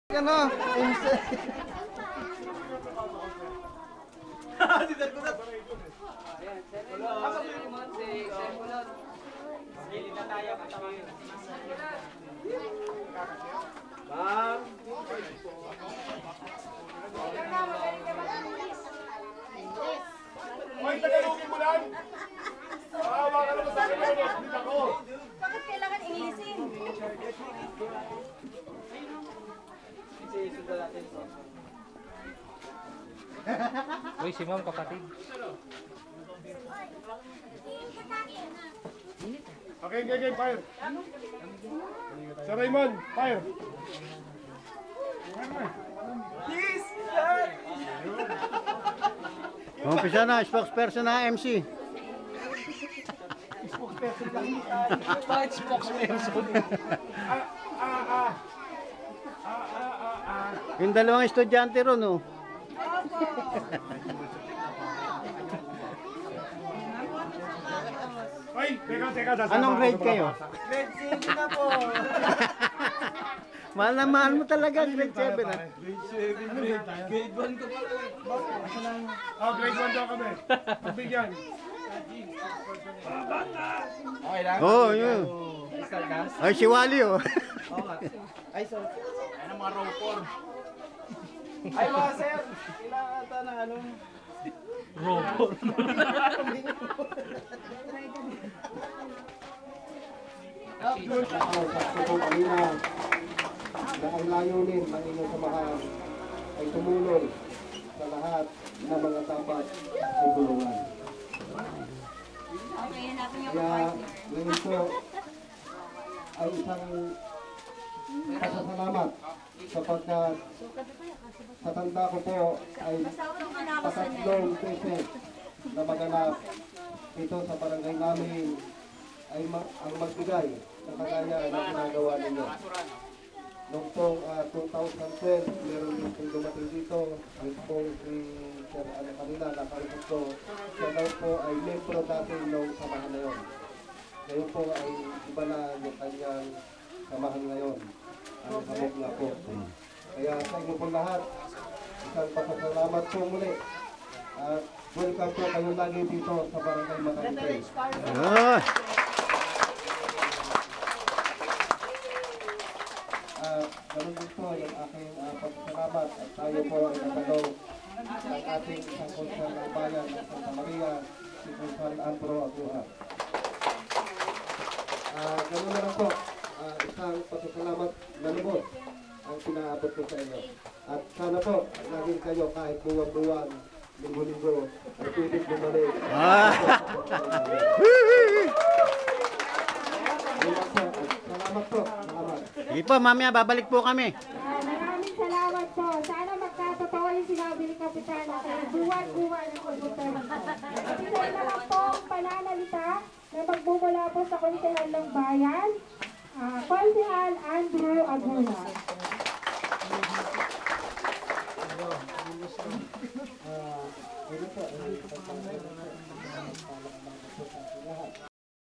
Ano? Ma'am. May tagalogin mo lang. Awa ka naman sa akin naman, hospital ako. Bakit kailangan ilisin? Uy, si Ma'am kapatid. Okay, fire. Sir Raymond, fire. Umpisa na, spokesperson na MC. Bakit spokesperson? Yung dalawang estudyante ron, oh. Ay, teka, sasama Anong ako grade sa mga kayo? bata. Grade 7 na po. Mahal na mahal mo talaga, grade 7, ah. Grade 1 ko pala. Oh, grade 1 daw kami. Pagbigyan. Okay lang? Oo, oh, yun. Start na? Ay, si Wally, oh. Oo nga. Ay, sorry. Ano mga row 4? Ay, mga sir. Kailangan ata na ano. Row 4. Sakto po kanina na ang layunin ng inyong samahan ay tumulong sa lahat na mga dapat ay tulungan. Okay, hanapin niyo Kaya ngayon po ay isang pasasalamat sapagkat sa tanda ko po ay patatlong beses na maganap ito sa barangay namin ay ang magbigay sa kagaya na ginagawa ninyo. Noong pong 2012, meron din pong dumating dito, ang pong si Sir kanina, nakalipot ko, siya daw po ay membro dati noong samahan na yun. Ngayon po ay iba na yung kanyang samahan ngayon. Ang hamog na po. Kaya sa inyo po lahat, isang pasasalamat po muli. At welcome po kayo lagi dito sa Barangay Makantay. Oh. Ganun din po yung aking pagkakalamat at tayo po ay natanong ng ating isang konser ng bayan ng Santa Maria, si Consul Andro Aguha. Ganun na lang po, isang pagkakalamat na lubos ang pinaabot ko sa inyo. At sana po, laging kayo kahit buwan-buwan, linggo-linggo, ay pilit bumalik. Salamat po, salamat. Sige po, mamaya babalik po kami. Maraming salamat po. Sana magkatotoo yung sinabi ni Kapitan na buwan-buwan ang pagbutan. Isa naman po ang pananalita na magbumula po sa Konsehal ng Bayan, Konsehal Andrew Aguna. Ito po,